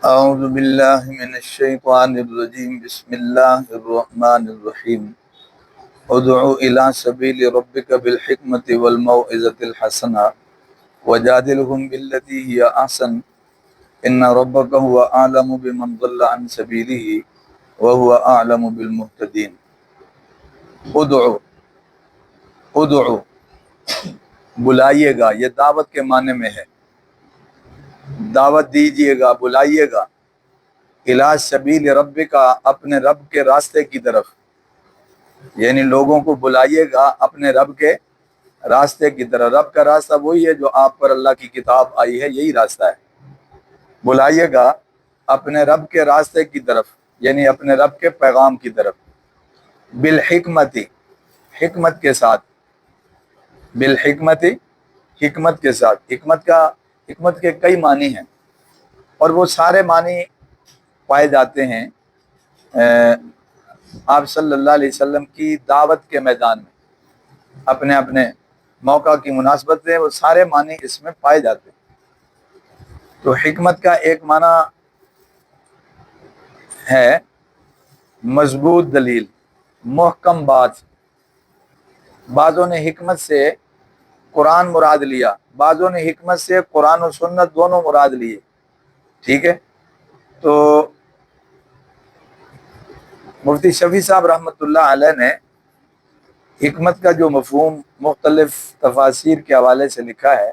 اعوذ باللہ من الشیطان الرجیم بسم اللہ الرحمن الرحیم ادع الی سبیل ربک بالحکمۃ والموعظۃ الحسنہ وجادلہم باللتی ہی احسن ان ربک هو اعلم بمن ضل عن سبیلہ وهو اعلم بالمہتدین۔ ادعو، ادعو بلائیے گا، یہ دعوت کے معنی میں ہے، دعوت دیجیے گا، بلائیے گا، الی سبیل ربک، اپنے رب کے راستے کی طرف، یعنی لوگوں کو بلائیے گا اپنے رب کے راستے کی طرف۔ رب کا راستہ وہی ہے جو آپ پر اللہ کی کتاب آئی ہے، یہی راستہ ہے۔ بلائیے گا اپنے رب کے راستے کی طرف، یعنی اپنے رب کے پیغام کی طرف، بالحکمت، حکمت کے ساتھ، بالحکمت، حکمت کے ساتھ۔ حکمت کے کئی معنی ہیں اور وہ سارے معنی پائے جاتے ہیں آپ صلی اللہ علیہ وسلم کی دعوت کے میدان میں، اپنے اپنے موقع کی مناسبت سے وہ سارے معنی اس میں پائے جاتے ہیں۔ تو حکمت کا ایک معنی ہے مضبوط دلیل، محکم بات۔ بعضوں نے حکمت سے قرآن مراد لیا، بعضوں نے حکمت سے قرآن و سنت دونوں مراد لیے، ٹھیک ہے۔ تو مفتی شفیع صاحب رحمۃ اللہ علیہ نے حکمت کا جو مفہوم مختلف تفاسیر کے حوالے سے لکھا ہے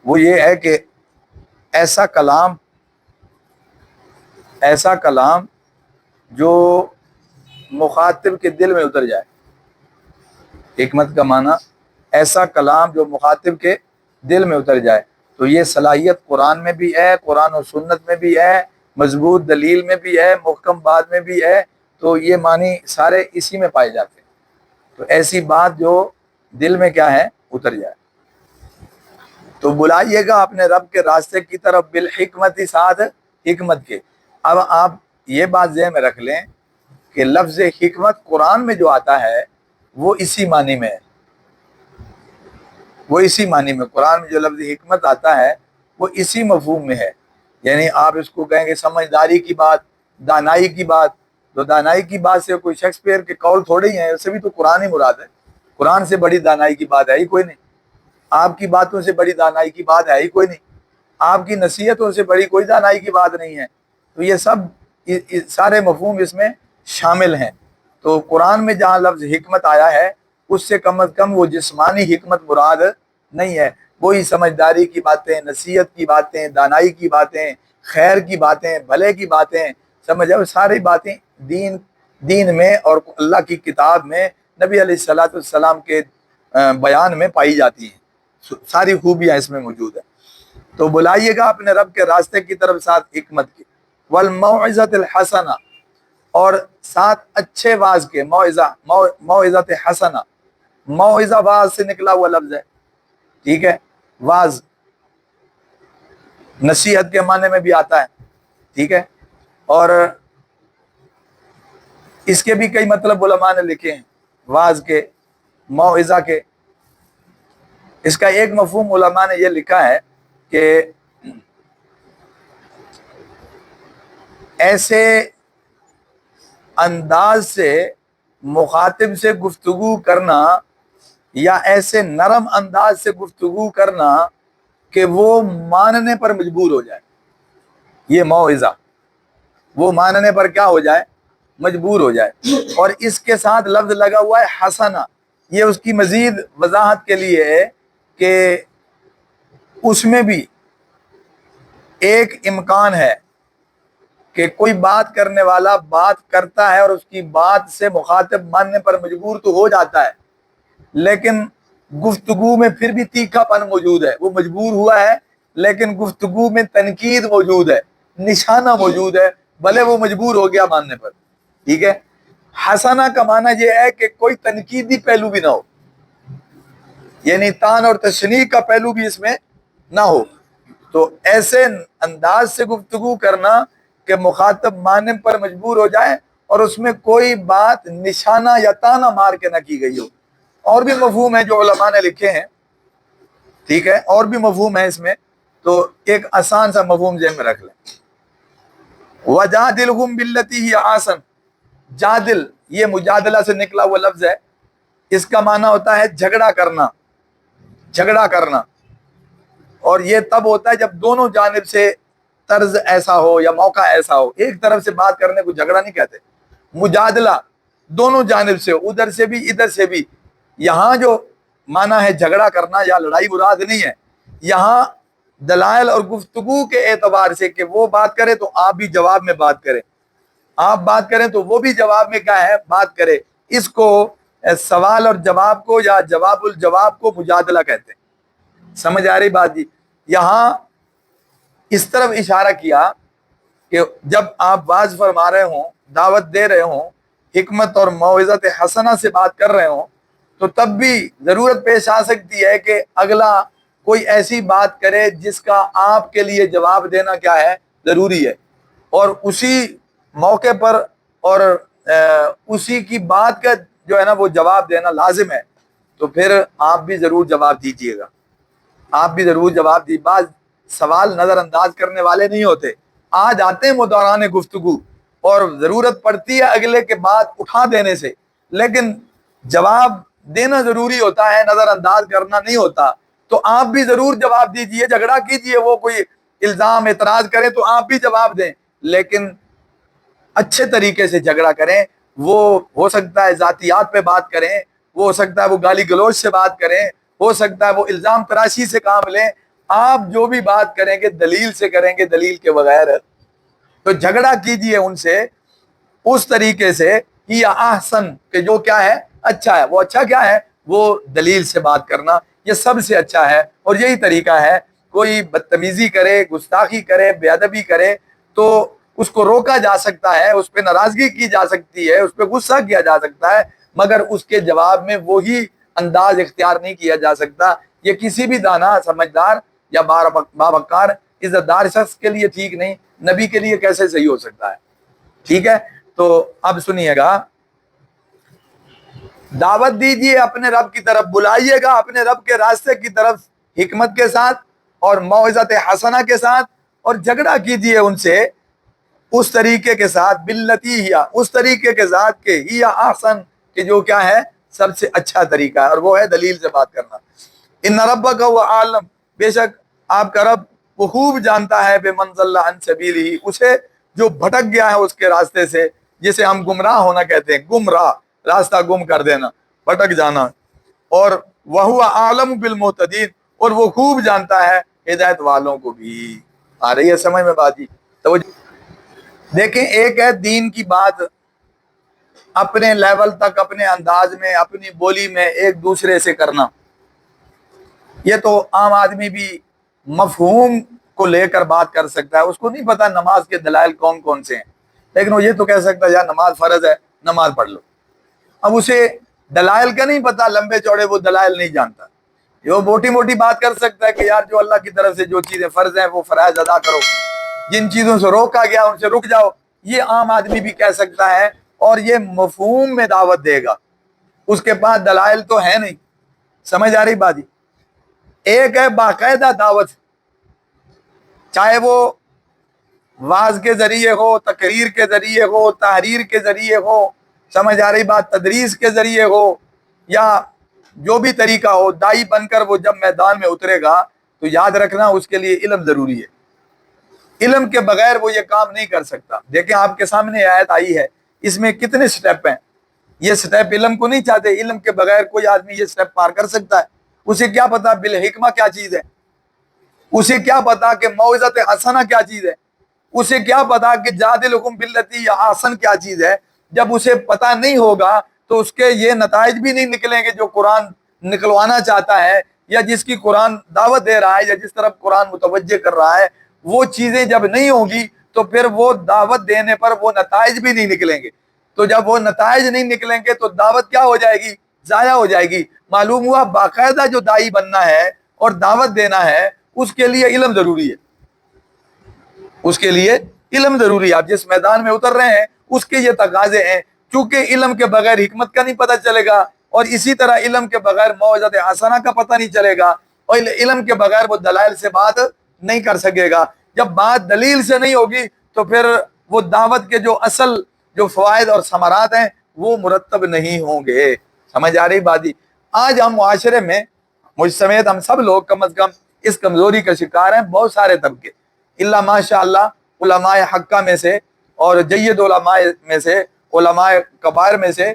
وہ یہ ہے کہ ایسا کلام جو مخاطب کے دل میں اتر جائے۔ حکمت کا معنی ایسا کلام جو مخاطب کے دل میں اتر جائے، تو یہ صلاحیت قرآن میں بھی ہے، قرآن و سنت میں بھی ہے، مضبوط دلیل میں بھی ہے، محکم بات میں بھی ہے۔ تو یہ معنی سارے اسی میں پائے جاتے ہیں۔ تو ایسی بات جو دل میں کیا ہے، اتر جائے۔ تو بلائیے گا اپنے رب کے راستے کی طرف، بالحکمت، ساتھ حکمت کے۔ اب آپ یہ بات ذہن میں رکھ لیں کہ لفظ حکمت قرآن میں جو آتا ہے وہ اسی معنی میں ہے، وہ اسی معنی میں، قرآن میں جو لفظ حکمت آتا ہے وہ اسی مفہوم میں ہے۔ یعنی آپ اس کو کہیں گے سمجھداری کی بات، دانائی کی بات، تو دانائی کی بات سے کوئی شیکسپیئر کے قول تھوڑے ہی ہیں، اس سے بھی تو قرآن ہی مراد ہے۔ قرآن سے بڑی دانائی کی بات ہے ہی کوئی نہیں، آپ کی باتوں سے بڑی دانائی کی بات ہے ہی کوئی نہیں، آپ کی نصیحتوں سے بڑی کوئی دانائی کی بات نہیں ہے۔ تو یہ سب سارے مفہوم اس میں شامل ہیں۔ تو قرآن میں جہاں لفظ حکمت آیا ہے اس سے کم از کم وہ جسمانی حکمت مراد نہیں ہے، وہی سمجھداری کی باتیں، نصیحت کی باتیں، دانائی کی باتیں، خیر کی باتیں، بھلے کی باتیں، سمجھو ساری باتیں دین میں اور اللہ کی کتاب میں نبی علیہ الصلوۃ والسلام کے بیان میں پائی جاتی ہیں، ساری خوبیاں اس میں موجود ہیں۔ تو بلائیے گا اپنے رب کے راستے کی طرف ساتھ حکمت کی، والموعظۃ الحسنہ، اور ساتھ اچھے واعظ کے، موعظۃ حسنہ، موعظہ واعظ سے نکلا ہوا لفظ ہے، ٹھیک ہے۔ واعظ نصیحت کے معنی میں بھی آتا ہے، ٹھیک ہے، اور اس کے بھی کئی مطلب علماء نے لکھے ہیں، واعظ کے، موعظہ کے۔ اس کا ایک مفہوم علماء نے یہ لکھا ہے کہ ایسے انداز سے مخاطب سے گفتگو کرنا یا ایسے نرم انداز سے گفتگو کرنا کہ وہ ماننے پر مجبور ہو جائے، یہ موعظہ، وہ ماننے پر کیا ہو جائے، مجبور ہو جائے۔ اور اس کے ساتھ لفظ لگا ہوا ہے حسنہ، یہ اس کی مزید وضاحت کے لیے ہے کہ اس میں بھی ایک امکان ہے کہ کوئی بات کرنے والا بات کرتا ہے اور اس کی بات سے مخاطب ماننے پر مجبور تو ہو جاتا ہے، لیکن گفتگو میں پھر بھی تیکھا پن موجود ہے، وہ مجبور ہوا ہے لیکن گفتگو میں تنقید موجود ہے، نشانہ موجود ہے، بھلے وہ مجبور ہو گیا ماننے پر، ٹھیک ہے۔ حسنہ کا معنی یہ ہے کہ کوئی تنقیدی پہلو بھی نہ ہو، یعنی تان اور تشنیع کا پہلو بھی اس میں نہ ہو۔ تو ایسے انداز سے گفتگو کرنا کہ مخاطب ماننے پر مجبور ہو جائے اور اس میں کوئی بات نشانہ یا تانا مار کے نہ کی گئی ہو۔ اور بھی مفہوم ہے جو علماء نے لکھے ہیں، ٹھیک ہے، اور بھی مفہوم ہے اس میں، تو ایک آسان سا مفہوم ذہن میں رکھ لیں۔ وجادلہم باللتی ہی احسن، جادل یہ مجادلہ سے نکلا ہوا لفظ ہے، اس کا معنی ہوتا ہے جھگڑا کرنا، جھگڑا کرنا، اور یہ تب ہوتا ہے جب دونوں جانب سے طرز ایسا ہو یا موقع ایسا ہو. ایک طرف سے بات کرنے کو جھگڑا نہیں کہتے. مجادلہ دونوں جانب سے، ادھر سے بھی ادھر سے بھی. یہاں جو معنی ہے جھگڑا کرنا یا لڑائی مراد نہیں ہے، یہاں دلائل اور گفتگو کے اعتبار سے کہ وہ بات کرے تو آپ بھی جواب میں بات کریں، آپ بات کریں تو وہ بھی جواب میں کیا ہے بات کرے. اس کو سوال اور جواب کو یا جواب الجواب کو مجادلہ کہتے ہیں. سمجھ آ رہی بات جی؟ یہاں اس طرف اشارہ کیا کہ جب آپ واعظ فرما رہے ہوں، دعوت دے رہے ہوں، حکمت اور موعظت حسنہ سے بات کر رہے ہوں، تو تب بھی ضرورت پیش آ سکتی ہے کہ اگلا کوئی ایسی بات کرے جس کا آپ کے لیے جواب دینا کیا ہے ضروری ہے، اور اسی موقع پر اور اسی کی بات کا جو ہے نا وہ جواب دینا لازم ہے. تو پھر آپ بھی ضرور جواب دیجئے گا، آپ بھی ضرور جواب دی. بعض سوال نظر انداز کرنے والے نہیں ہوتے، آ جاتے ہیں وہ دوران گفتگو اور ضرورت پڑتی ہے اگلے کے بات اٹھا دینے سے، لیکن جواب دینا ضروری ہوتا ہے، نظر انداز کرنا نہیں ہوتا. تو آپ بھی ضرور جواب دیجئے، جھگڑا کیجئے، وہ کوئی الزام اعتراض کرے تو آپ بھی جواب دیں، لیکن اچھے طریقے سے جھگڑا کریں. وہ ہو سکتا ہے ذاتیات پہ بات کریں، وہ ہو سکتا ہے وہ گالی گلوچ سے بات کریں، ہو سکتا ہے وہ الزام تراشی سے کام لیں. آپ جو بھی بات کریں گے دلیل سے کریں گے، دلیل کے بغیر. تو جھگڑا کیجئے ان سے اس طریقے سے یا احسن کہ جو کیا ہے اچھا ہے. وہ اچھا کیا ہے؟ وہ دلیل سے بات کرنا، یہ سب سے اچھا ہے، اور یہی طریقہ ہے. کوئی بدتمیزی کرے، گستاخی کرے، بے ادبی کرے تو اس کو روکا جا سکتا ہے، اس پہ ناراضگی کی جا سکتی ہے، اس پہ غصہ کیا جا سکتا ہے، مگر اس کے جواب میں وہی انداز اختیار نہیں کیا جا سکتا. یہ کسی بھی دانا، سمجھدار یا باوقار عزت دار شخص کے لیے ٹھیک نہیں، نبی کے لیے کیسے صحیح ہو سکتا ہے؟ ٹھیک ہے. تو اب سنیے گا، دعوت دیجئے اپنے رب کی طرف، بلائیے گا اپنے رب کے راستے کی طرف حکمت کے ساتھ اور موعظت حسنہ کے ساتھ، اور جھگڑا کیجئے ان سے اس طریقے کے ساتھ، باللتی ہی، اس طریقے کے ساتھ کہ ہی احسن کہ جو کیا ہے سب سے اچھا طریقہ ہے، اور وہ ہے دلیل سے بات کرنا. ان ربک هو عالم، بے شک آپ کا رب وہ خوب جانتا ہے، بے من ضل عن سبیلہ، اسے جو بھٹک گیا ہے اس کے راستے سے، جسے ہم گمراہ ہونا کہتے ہیں، گمراہ راستہ گم کر دینا، بھٹک جانا. اور وہو عالم بالمہتدین، اور وہ خوب جانتا ہے ہدایت والوں کو بھی. آ رہی ہے سمجھ میں بات جی؟ توجہ دیکھیں، ایک ہے دین کی بات اپنے لیول تک، اپنے انداز میں، اپنی بولی میں ایک دوسرے سے کرنا. یہ تو عام آدمی بھی مفہوم کو لے کر بات کر سکتا ہے، اس کو نہیں پتا نماز کے دلائل کون کون سے ہیں، لیکن وہ یہ تو کہہ سکتا ہے یار نماز فرض ہے، نماز پڑھ لو. اب اسے دلائل کا نہیں پتا، لمبے چوڑے وہ دلائل نہیں جانتا. یہ موٹی موٹی بات کر سکتا ہے کہ یار جو اللہ کی طرف سے جو چیزیں فرض ہیں وہ فرائض ادا کرو، جن چیزوں سے روکا گیا ان سے رک جاؤ. یہ عام آدمی بھی کہہ سکتا ہے، اور یہ مفہوم میں دعوت دے گا، اس کے پاس دلائل تو ہے نہیں. سمجھ آ رہی بات؟ ایک ہے باقاعدہ دعوت، چاہے وہ واعظ کے ذریعے ہو، تقریر کے ذریعے ہو، تحریر کے ذریعے ہو، سمجھ آ رہی بات، تدریس کے ذریعے ہو، یا جو بھی طریقہ ہو. دائی بن کر وہ جب میدان میں اترے گا تو یاد رکھنا اس کے لیے علم ضروری ہے. علم کے بغیر وہ یہ کام نہیں کر سکتا. دیکھیں آپ کے سامنے آیت آئی ہے، اس میں کتنے سٹیپ ہیں. یہ سٹیپ علم کو نہیں چاہتے، علم کے بغیر کوئی آدمی یہ سٹیپ پار کر سکتا ہے. اسے کیا پتا بالحکمہ کیا چیز ہے، اسے کیا پتا کہ موعظت حسنہ کیا چیز ہے، اسے کیا پتا کہ جادلہم باللتی یا احسن کیا چیز ہے. جب اسے پتا نہیں ہوگا تو اس کے یہ نتائج بھی نہیں نکلیں گے جو قرآن نکلوانا چاہتا ہے، یا جس کی قرآن دعوت دے رہا ہے، یا جس طرف قرآن متوجہ کر رہا ہے. وہ چیزیں جب نہیں ہوگی تو پھر وہ دعوت دینے پر وہ نتائج بھی نہیں نکلیں گے. تو جب وہ نتائج نہیں نکلیں گے تو دعوت کیا ہو جائے گی؟ ضائع ہو جائے گی. معلوم ہوا باقاعدہ جو دائی بننا ہے اور دعوت دینا ہے اس کے لیے علم ضروری ہے، اس کے لیے علم ضروری ہے. آپ جس میدان میں اتر رہے ہیں اس کے یہ تقاضے ہیں، چونکہ علم کے بغیر حکمت کا نہیں پتہ چلے گا، اور اسی طرح علم کے بغیر موعظت حسنہ کا پتہ نہیں چلے گا، اور علم کے بغیر وہ دلائل سے بات نہیں کر سکے گا. جب بات دلیل سے نہیں ہوگی تو پھر وہ دعوت کے جو اصل جو فوائد اور ثمرات ہیں وہ مرتب نہیں ہوں گے. سمجھ آ رہی بات؟ آج ہم معاشرے میں مجھ سمیت ہم سب لوگ کم از کم اس کمزوری کا شکار ہیں. بہت سارے طبقے اللہ ماشاء اللہ علماء حقہ میں سے اور جید علماء میں سے، علماء کبائر میں سے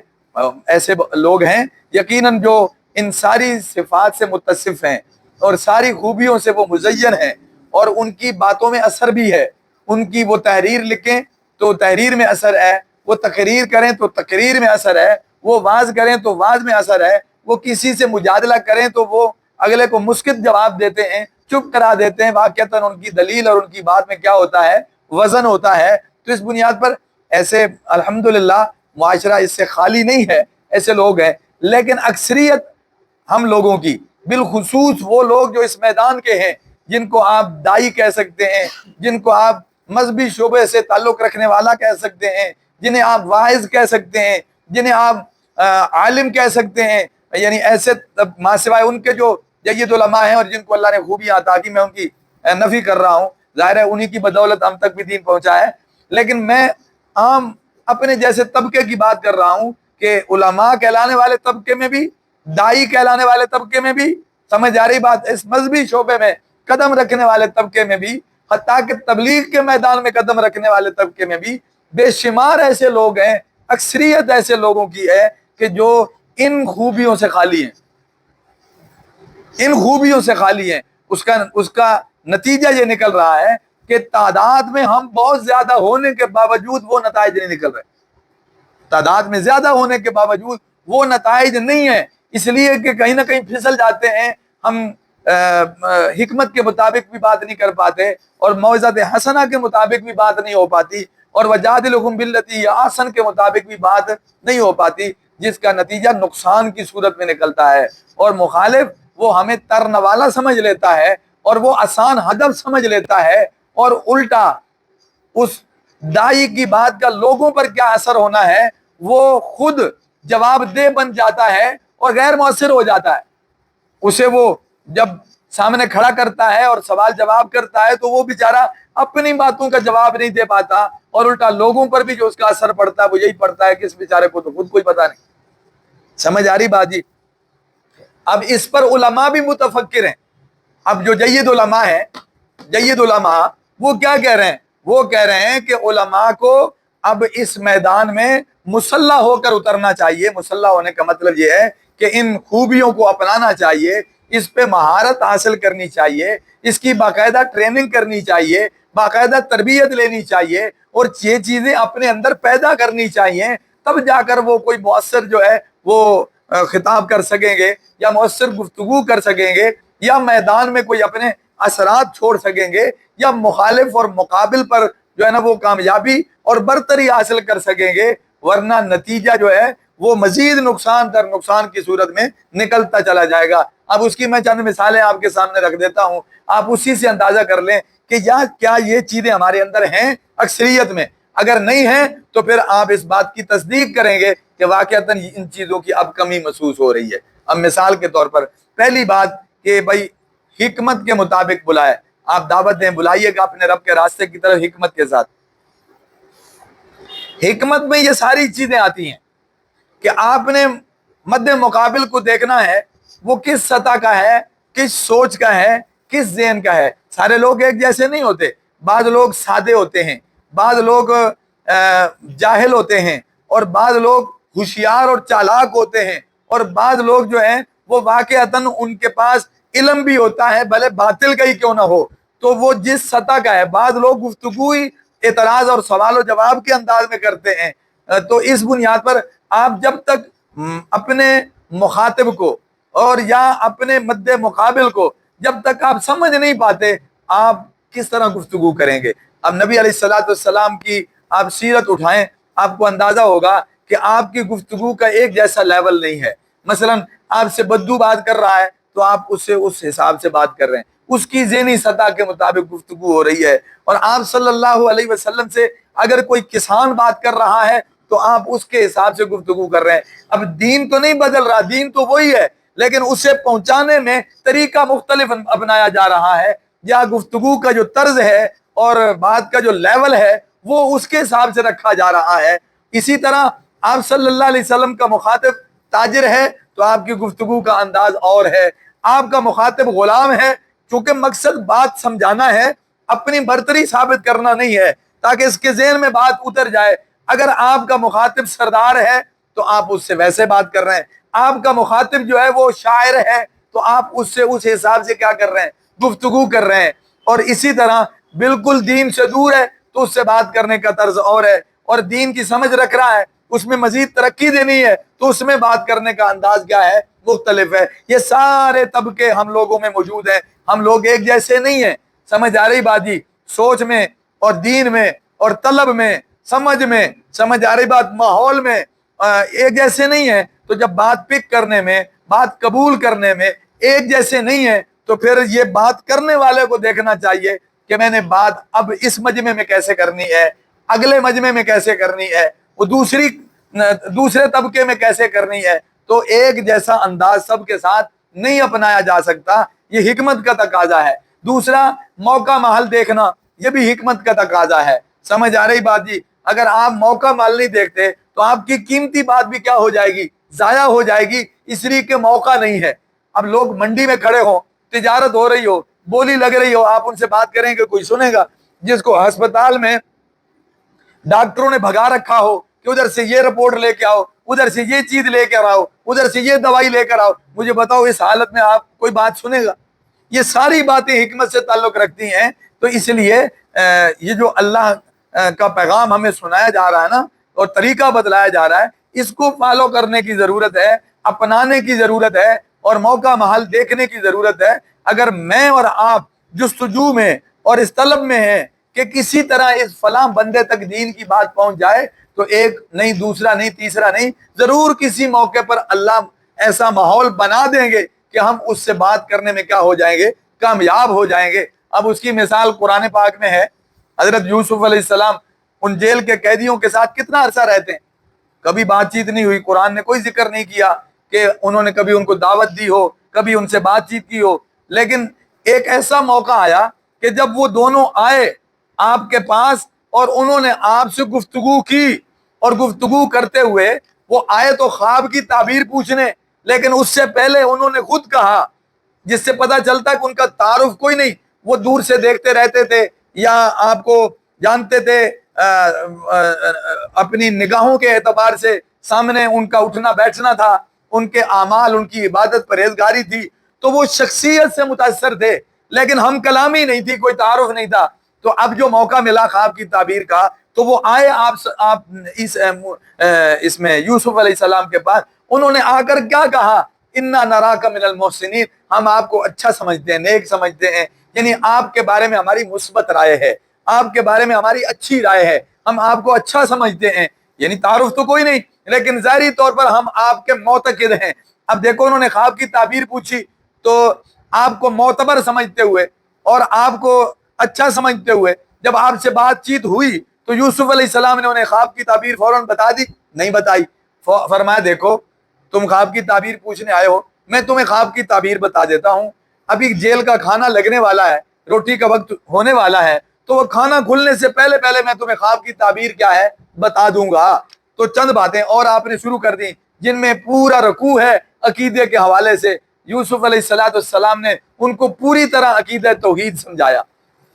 ایسے لوگ ہیں یقیناً جو ان ساری صفات سے متصف ہیں اور ساری خوبیوں سے وہ مزین ہیں، اور ان کی باتوں میں اثر بھی ہے. ان کی وہ تحریر لکھیں تو تحریر میں اثر ہے، وہ تقریر کریں تو تقریر میں اثر ہے، وہ واز کریں تو واز میں اثر ہے، وہ کسی سے مجادلہ کریں تو وہ اگلے کو مسکت جواب دیتے ہیں، چپ کرا دیتے ہیں. واقعتاً ان کی دلیل اور ان کی بات میں کیا ہوتا ہے؟ وزن ہوتا ہے. تو اس بنیاد پر ایسے الحمدللہ معاشرہ اس سے خالی نہیں ہے، ایسے لوگ ہیں. لیکن اکثریت ہم لوگوں کی، بالخصوص وہ لوگ جو اس میدان کے ہیں، جن کو آپ دائی کہہ سکتے ہیں، جن کو آپ مذہبی شعبے سے تعلق رکھنے والا کہہ سکتے ہیں، جنہیں آپ واعظ کہہ سکتے ہیں، جنہیں آپ عالم کہہ سکتے ہیں، یعنی ایسے ماں سوائے ان کے جو جید علماء ہیں اور جن کو اللہ نے خوبیاں عطا کی، میں ان کی نفی کر رہا ہوں، ظاہر ہے انہی کی بدولت ہم تک بھی دین پہنچا ہے. لیکن میں عام اپنے جیسے طبقے کی بات کر رہا ہوں کہ علماء کہلانے والے طبقے میں بھی، دائی کہلانے والے طبقے میں بھی، سمجھ آ رہی بات، اس مذہبی شعبے میں قدم رکھنے والے طبقے میں بھی، حتیٰ کہ تبلیغ کے میدان میں قدم رکھنے والے طبقے میں بھی بے شمار ایسے لوگ ہیں، اکثریت ایسے لوگوں کی ہے کہ جو ان خوبیوں سے خالی ہیں، ان خوبیوں سے خالی ہیں. اس کا نتیجہ یہ نکل رہا ہے کہ تعداد میں ہم بہت زیادہ ہونے کے باوجود وہ نتائج نہیں نکل رہے. تعداد میں زیادہ ہونے کے باوجود وہ نتائج نہیں ہیں، اس لیے کہ کہیں نہ کہیں پھسل جاتے ہیں. ہم حکمت کے مطابق بھی بات نہیں کر پاتے اور موعظۃ حسنہ کے مطابق بھی بات نہیں ہو پاتی اور وجادلہم باللتی ہی احسن کے مطابق بھی بات نہیں ہو پاتی، جس کا نتیجہ نقصان کی صورت میں نکلتا ہے. اور مخالف وہ ہمیں ترنوالا سمجھ لیتا ہے اور وہ آسان ہدف سمجھ لیتا ہے، اور الٹا اس دائی کی بات کا لوگوں پر کیا اثر ہونا ہے وہ خود جواب دہ بن جاتا ہے اور غیر مؤثر ہو جاتا ہے. اسے وہ جب سامنے کھڑا کرتا ہے اور سوال جواب کرتا ہے تو وہ بیچارہ اپنی باتوں کا جواب نہیں دے پاتا، اور الٹا لوگوں پر بھی جو اس کا اثر پڑتا ہے وہ یہی پڑتا ہے کہ اس بیچارے کو تو خود کوئی پتا نہیں. سمجھ آ رہی بات جی؟ اب اس پر علماء بھی متفکر ہیں. اب جو جید علماء ہیں، جید علماء وہ کیا کہہ رہے ہیں؟ وہ کہہ رہے ہیں کہ علماء کو اب اس میدان میں مسلح ہو کر اترنا چاہیے. مسلح ہونے کا مطلب یہ ہے کہ ان خوبیوں کو اپنانا چاہیے، اس پہ مہارت حاصل کرنی چاہیے، اس کی باقاعدہ ٹریننگ کرنی چاہیے، باقاعدہ تربیت لینی چاہیے، اور یہ چیزیں اپنے اندر پیدا کرنی چاہیے. تب جا کر وہ کوئی مؤثر جو ہے وہ خطاب کر سکیں گے یا مؤثر گفتگو کر سکیں گے یا میدان میں کوئی اپنے اثرات چھوڑ سکیں گے یا مخالف اور مقابل پر جو ہے نا وہ کامیابی اور برتری حاصل کر سکیں گے. ورنہ نتیجہ جو ہے وہ مزید نقصان در نقصان کی صورت میں نکلتا چلا جائے گا. اب اس کی میں چند مثالیں آپ کے سامنے رکھ دیتا ہوں، آپ اسی سے اندازہ کر لیں کہ کیا یہ چیزیں ہمارے اندر ہیں اکثریت میں. اگر نہیں ہیں تو پھر آپ اس بات کی تصدیق کریں گے کہ واقعتاً ان چیزوں کی اب کمی محسوس ہو رہی ہے. اب مثال کے طور پر پہلی بات کہ بھائی حکمت کے مطابق بلائے. آپ دعوت دیں، بلائیے گا اپنے رب کے راستے کی طرف حکمت کے ساتھ. حکمت میں یہ ساری چیزیں آتی ہیں کہ آپ نے مد مقابل کو دیکھنا ہے وہ کس سطح کا ہے، کس سوچ کا ہے، کس ذہن کا ہے. سارے لوگ ایک جیسے نہیں ہوتے. بعض لوگ سادے ہوتے ہیں، بعض لوگ جاہل ہوتے ہیں، اور بعض لوگ ہوشیار اور چالاک ہوتے ہیں، اور بعض لوگ جو ہیں وہ واقعتاً ان کے پاس علم بھی ہوتا ہے بھلے باطل کا ہی کیوں نہ ہو، تو وہ جس سطح کا ہے. بعض لوگ گفتگو ہی اعتراض اور سوال و جواب کے انداز میں کرتے ہیں. تو اس بنیاد پر آپ جب تک اپنے مخاطب کو اور یا اپنے مد مقابل کو جب تک آپ سمجھ نہیں پاتے آپ کس طرح گفتگو کریں گے. اب نبی علیہ الصلوۃ والسلام کی آپ سیرت اٹھائیں، آپ کو اندازہ ہوگا کہ آپ کی گفتگو کا ایک جیسا لیول نہیں ہے. مثلا آپ سے بدو بات کر رہا ہے تو آپ اس سے اس حساب سے بات کر رہے ہیں، اس کی ذہنی سطح کے مطابق گفتگو ہو رہی ہے. اور آپ صلی اللہ علیہ وسلم سے اگر کوئی کسان بات کر رہا ہے تو آپ اس کے حساب سے گفتگو کر رہے ہیں. اب دین تو نہیں بدل رہا، دین تو وہی ہے، لیکن اسے پہنچانے میں طریقہ مختلف اپنایا جا رہا ہے، یا گفتگو کا جو طرز ہے اور بات کا جو لیول ہے وہ اس کے حساب سے رکھا جا رہا ہے۔ اسی طرح آپ صلی اللہ علیہ وسلم کا مخاطب تاجر ہے تو آپ کی گفتگو کا انداز اور ہے، آپ کا مخاطب غلام ہے، چونکہ مقصد بات سمجھانا ہے، اپنی برتری ثابت کرنا نہیں ہے تاکہ اس کے ذہن میں بات اتر جائے۔ اگر آپ کا مخاطب سردار ہے تو آپ اس سے ویسے بات کر رہے ہیں، آپ کا مخاطب جو ہے وہ شاعر ہے تو آپ اس سے اس حساب سے کیا کر رہے ہیں، گفتگو کر رہے ہیں۔ اور اسی طرح بالکل دین سے دور ہے تو اس سے بات کرنے کا طرز اور ہے، اور دین کی سمجھ رکھ رہا ہے، اس میں مزید ترقی دینی ہے تو اس میں بات کرنے کا انداز کیا ہے، مختلف ہے۔ یہ سارے طبقے ہم لوگوں میں موجود ہیں، ہم لوگ ایک جیسے نہیں ہیں۔ سمجھ آ رہی بات جی؟ سوچ میں اور دین میں اور طلب میں، سمجھ آ رہی بات، ماحول میں ایک جیسے نہیں ہیں۔ تو جب بات پک کرنے میں، بات قبول کرنے میں ایک جیسے نہیں ہیں تو پھر یہ بات کرنے والے کو دیکھنا چاہیے کہ میں نے بات اب اس مجمع میں کیسے کرنی ہے، اگلے مجمع میں کیسے کرنی ہے، وہ دوسرے طبقے میں کیسے کرنی ہے۔ تو ایک جیسا انداز سب کے ساتھ نہیں اپنایا جا سکتا، یہ حکمت کا تقاضا ہے۔ دوسرا، موقع محل دیکھنا، یہ بھی حکمت کا تقاضا ہے۔ سمجھ آ رہی بات جی؟ اگر آپ موقع محل نہیں دیکھتے تو آپ کی قیمتی بات بھی کیا ہو جائے گی، ضائع ہو جائے گی، اس لیے کہ موقع نہیں ہے۔ اب لوگ منڈی میں کھڑے ہوں، تجارت ہو رہی ہو، بولی لگ رہی ہو، آپ ان سے بات کریں کہ کوئی سنے گا؟ جس کو ہسپتال میں ڈاکٹروں نے بھگا رکھا ہو کہ ادھر سے یہ رپورٹ لے کے آؤ، ادھر سے یہ چیز لے کر آؤ، ادھر سے یہ دوائی لے کر آؤ، مجھے بتاؤ اس حالت میں آپ کوئی بات سنے گا؟ یہ ساری باتیں حکمت سے تعلق رکھتی ہیں۔ تو اس لیے یہ جو اللہ کا پیغام ہمیں سنایا جا رہا ہے نا، اور طریقہ بتلایا جا رہا ہے، اس کو فالو کرنے کی ضرورت ہے، اپنانے کی ضرورت ہے، اور موقع محل دیکھنے کی ضرورت ہے۔ اگر میں اور آپ جستجو میں اور اس طلب میں ہیں کہ کسی طرح اس فلاں بندے تک دین کی بات پہنچ جائے تو ایک نہیں، دوسرا نہیں، تیسرا نہیں، ضرور کسی موقع پر اللہ ایسا ماحول بنا دیں گے کہ ہم اس سے بات کرنے میں کیا ہو جائیں گے، کامیاب ہو جائیں گے۔ اب اس کی مثال قرآن پاک میں ہے۔ حضرت یوسف علیہ السلام ان جیل کے قیدیوں کے ساتھ کتنا عرصہ رہتے ہیں، کبھی بات چیت نہیں ہوئی، قرآن نے کوئی ذکر نہیں کیا کہ انہوں نے کبھی ان کو دعوت دی ہو، کبھی ان سے بات چیت کی ہو۔ لیکن ایک ایسا موقع آیا کہ جب وہ دونوں آئے آپ کے پاس اور انہوں نے آپ سے گفتگو کی، اور گفتگو کرتے ہوئے وہ آئے تو خواب کی تعبیر پوچھنے، لیکن اس سے پہلے انہوں نے خود کہا، جس سے پتہ چلتا ہے کہ ان کا تعارف کوئی نہیں، وہ دور سے دیکھتے رہتے تھے یا آپ کو جانتے تھے، اپنی نگاہوں کے اعتبار سے سامنے ان کا اٹھنا بیٹھنا تھا، ان کے اعمال، ان کی عبادت پرہیزگاری تھی، تو وہ شخصیت سے متاثر تھے، لیکن ہم کلامی نہیں تھی، کوئی تعارف نہیں تھا۔ تو اب جو موقع ملا خواب کی تعبیر کا، تو وہ آئے آپ اس میں یوسف علیہ السلام کے پاس، انہوں نے آ کر کیا کہا، انا نراک من المحسنین، ہم آپ کو اچھا سمجھتے ہیں، نیک سمجھتے ہیں، یعنی آپ کے بارے میں ہماری مثبت رائے ہے، آپ کے بارے میں ہماری اچھی رائے ہے، ہم آپ کو اچھا سمجھتے ہیں۔ یعنی تعارف تو کوئی نہیں، لیکن ظاہری طور پر ہم آپ کے معتقد ہیں۔ اب دیکھو، انہوں نے خواب کی تعبیر پوچھی تو آپ کو معتبر سمجھتے ہوئے اور آپ کو اچھا سمجھتے ہوئے جب آپ سے بات چیت ہوئی تو یوسف علیہ السلام نے انہیں خواب کی تعبیر فوراً بتا دی؟ نہیں بتائی۔ فرمایا دیکھو تم خواب کی تعبیر پوچھنے آئے ہو، میں تمہیں خواب کی تعبیر بتا دیتا ہوں۔ ابھی جیل کا کھانا لگنے والا ہے، روٹی کا وقت ہونے والا ہے، تو وہ کھانا کھلنے سے پہلے پہلے میں تمہیں خواب کی تعبیر کیا ہے بتا دوں گا۔ تو چند باتیں اور آپ نے شروع کر دی جن میں پورا رکوع ہے عقیدے کے حوالے سے۔ یوسف علیہ السلام نے ان کو پوری طرح عقیدہ توحید سمجھایا،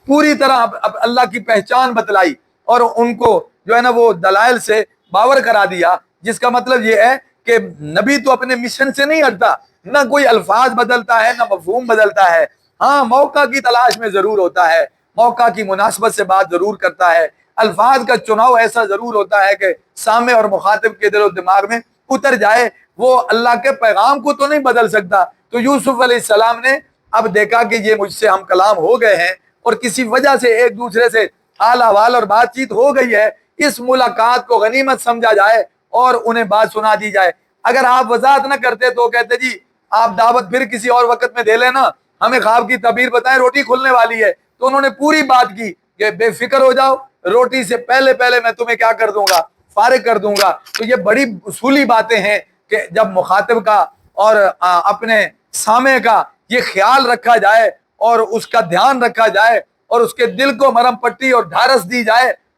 پوری طرح اللہ کی پہچان بتلائی، اور ان کو جو ہے نا وہ دلائل سے باور کرا دیا، جس کا مطلب یہ ہے کہ نبی تو اپنے مشن سے نہیں ہٹتا، نہ کوئی الفاظ بدلتا ہے، نہ مفہوم بدلتا ہے۔ ہاں، موقع کی تلاش میں ضرور ہوتا ہے، موقع کی مناسبت سے بات ضرور کرتا ہے، الفاظ کا چناؤ ایسا ضرور ہوتا ہے کہ سامع اور مخاطب کے دل و دماغ میں اتر جائے۔ وہ اللہ کے پیغام کو تو نہیں بدل سکتا۔ تو یوسف علیہ السلام نے اب دیکھا کہ یہ مجھ سے ہم کلام ہو گئے ہیں اور کسی وجہ سے ایک دوسرے سے حال احوال اور بات چیت ہو گئی ہے، اس ملاقات کو غنیمت سمجھا جائے اور انہیں بات سنا دی جائے۔ اگر آپ وضاحت نہ کرتے تو کہتے جی آپ دعوت پھر کسی اور وقت میں دے لینا، ہمیں خواب کی تعبیر بتائیں، روٹی کھلنے والی ہے۔ تو انہوں نے پوری بات کی کہ بے فکر ہو جاؤ، روٹی سے پہلے پہلے میں تمہیں کیا کر دوں گا، فارغ کر دوں گا۔ تو یہ بڑی اصولی باتیں ہیں کہ جب مخاطب کا اور اپنے سامع کا یہ خیال رکھا جائے اور اس کا دھیان رکھا جائے اور اس کے دل کو مرم پٹی اور ڈھارس دی جائے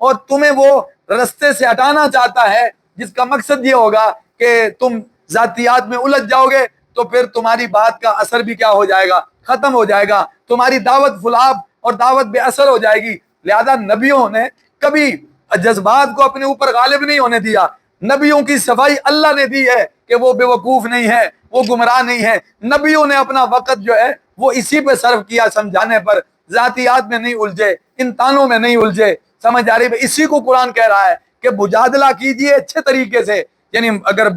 اور تمہیں وہ رستے سے ہٹانا چاہتا ہے جس کا مقصد یہ ہوگا کہ تم ذاتیات میں الجھ جاؤ گے، تو پھر تمہاری بات کا اثر بھی کیا ہو جائے گا، ختم ہو جائے گا، تمہاری دعوت فلاب اور دعوت بے اثر ہو جائے گی۔ لہذا نبیوں نے کبھی جذبات کو اپنے اوپر غالب نہیں ہونے دیا۔ نبیوں کی صفائی اللہ نے دی ہے کہ وہ بے وقوف نہیں ہے، وہ گمراہ نہیں ہے۔ نبیوں نے اپنا وقت جو ہے وہ اسی پہ صرف کیا، سمجھانے پر، ذاتیات میں نہیں الجھے، ان تانوں میں نہیں الجھے، سمجھ آ رہی ہے؟ اسی کو قرآن کہہ رہا ہے کہ مجادلہ کیجئے اچھے طریقے سے، یعنی اگر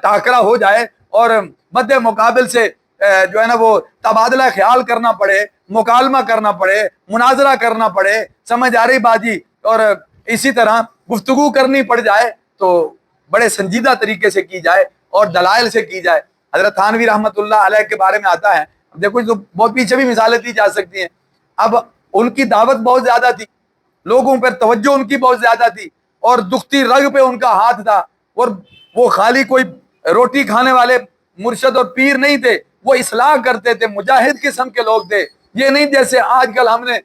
ٹاکرا ہو جائے اور مد مقابل سے جو ہے نا وہ تبادلہ خیال کرنا پڑے، مکالمہ کرنا پڑے، مناظرہ کرنا پڑے، سمجھ آ رہی باجی، اور اسی طرح گفتگو کرنی پڑ جائے تو بڑے سنجیدہ طریقے سے کی جائے اور دلائل سے کی جائے۔ حضرت تھانوی رحمۃ اللہ علیہ کے بارے میں آتا ہے، دیکھو جو بہت پیچھے بھی مثالیں دی جا سکتی ہیں۔ اب ان کی دعوت بہت زیادہ تھی، لوگوں پر توجہ ان کی بہت زیادہ تھی، اور دکھتی رگ پہ ان کا ہاتھ تھا، اور وہ خالی کوئی روٹی کھانے والے مرشد اور پیر نہیں تھے، وہ اصلاح کرتے تھے، مجاہد قسم کے لوگ تھے۔ یہ نہیں جیسے آج کل ہم نے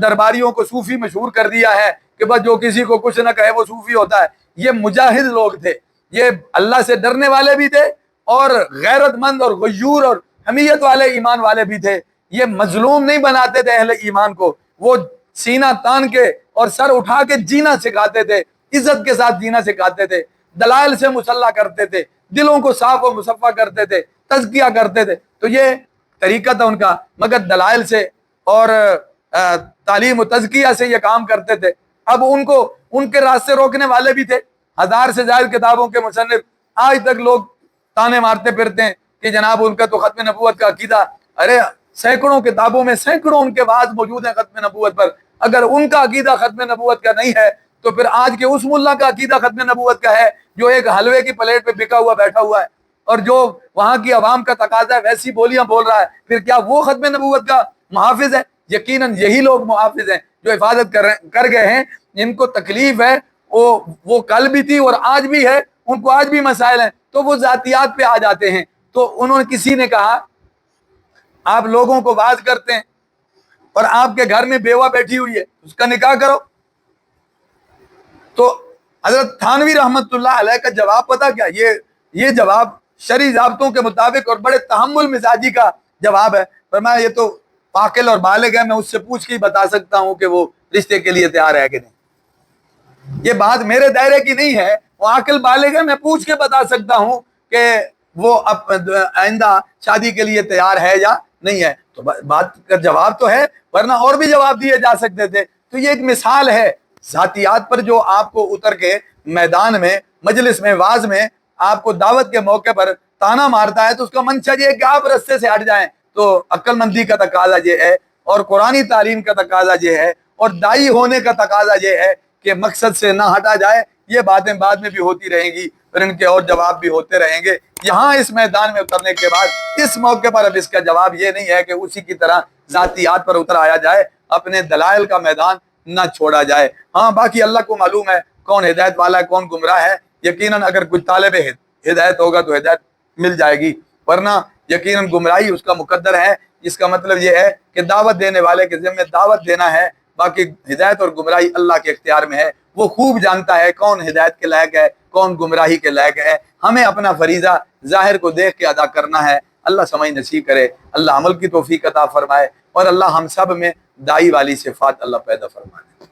درباریوں کو صوفی مشہور کر دیا ہے کہ بس جو کسی کو کچھ نہ کہے وہ صوفی ہوتا ہے۔ یہ مجاہد لوگ تھے، یہ اللہ سے ڈرنے والے بھی تھے، اور غیرت مند اور غیور اور حمیت والے ایمان والے بھی تھے۔ یہ مظلوم نہیں بناتے تھے اہل ایمان کو، وہ سینہ تان کے اور سر اٹھا کے جینا سکھاتے تھے، عزت کے ساتھ جینا سکھاتے تھے، دلائل سے مسلح کرتے تھے، دلوں کو صاف و مصفہ کرتے تھے، تزکیہ کرتے تھے۔ تو یہ طریقہ تھا ان کا، مگر دلائل سے اور تعلیم و تزکیہ سے یہ کام کرتے تھے۔ اب ان کو ان کے راستے روکنے والے بھی تھے، 1000 سے زائد کتابوں کے مصنف، آج تک لوگ تانے مارتے پھرتے ہیں کہ جناب ان کا تو ختم نبوت کا عقیدہ، ارے سینکڑوں کتابوں میں سینکڑوں ان کے بعد موجود ہیں ختم نبوت پر۔ اگر ان کا عقیدہ ختم نبوت کا نہیں ہے تو پھر آج کے اس ملا کا عقیدہ ختم نبوت کا ہے جو ایک حلوے کی پلیٹ پہ بکا ہوا بیٹھا ہوا ہے، اور جو وہاں کی عوام کا تقاضا ہے ویسی بولیاں بول رہا ہے، پھر کیا وہ ختم نبوت کا محافظ ہے؟ یقیناً یہی لوگ محافظ ہیں جو حفاظت کر گئے ہیں۔ ان کو تکلیف ہے، وہ کل بھی تھی اور آج بھی ہے، ان کو آج بھی مسائل ہیں، تو وہ ذاتیات پہ آ جاتے ہیں۔ تو انہوں نے، کسی نے کہا آپ لوگوں کو واعظ کرتے ہیں اور آپ کے گھر میں بیوہ بیٹھی ہوئی ہے، اس کا نکاح کرو۔ تو حضرت تھانوی رحمت اللہ علیہ کا جواب پتہ کیا؟ یہ جواب شرعی ضابطوں کے مطابق اور بڑے تحمل مزاجی کا جواب ہے۔ فرمایا یہ تو عاقل اور بالغ ہے، میں اس سے پوچھ کے ہی بتا سکتا ہوں کہ وہ رشتے کے لیے تیار ہے کہ نہیں۔ یہ بات میرے دائرے کی نہیں ہے، وہ عاقل بالغ ہے، میں پوچھ کے بتا سکتا ہوں کہ وہ آئندہ شادی کے لیے تیار ہے یا نہیں ہے۔ تو بات کا جواب تو ہے، ورنہ اور بھی جواب دیے جا سکتے تھے۔ تو یہ ایک مثال ہے ذاتیات پر، جو آپ کو اتر کے میدان میں، مجلس میں، واعظ میں آپ کو دعوت کے موقع پر تانا مارتا ہے، تو اس کا منشا یہ ہے کہ آپ رستے سے ہٹ جائیں۔ تو عقل مندی کا تقاضا یہ ہے، اور قرآنی تعلیم کا تقاضا یہ ہے، اور داعی ہونے کا تقاضا یہ ہے کہ مقصد سے نہ ہٹا جائے۔ یہ باتیں بعد میں بھی ہوتی رہیں گی، پھر ان کے اور جواب بھی ہوتے رہیں گے۔ یہاں اس میدان میں اترنے کے بعد اس موقع پر اب اس کا جواب یہ نہیں ہے کہ اسی کی طرح ذاتیات پر اتر آیا جائے، اپنے دلائل کا میدان نہ چھوڑا جائے۔ ہاں باقی اللہ کو معلوم ہے کون ہدایت والا ہے، کون گمراہ ہے۔ یقیناً اگر کوئی طالب ہدایت ہوگا تو ہدایت مل جائے گی، ورنہ یقیناً گمراہی اس کا مقدر ہے۔ اس کا مطلب یہ ہے کہ دعوت دینے والے کے ذمہ دعوت دینا ہے، باقی ہدایت اور گمراہی اللہ کے اختیار میں ہے۔ وہ خوب جانتا ہے کون ہدایت کے لائق ہے، کون گمراہی کے لائق ہے۔ ہمیں اپنا فریضہ ظاہر کو دیکھ کے ادا کرنا ہے۔ اللہ سمجھ نصیب کرے، اللہ عمل کی توفیق عطا فرمائے، اور اللہ ہم سب میں داعی والی صفات اللہ پیدا فرمائے۔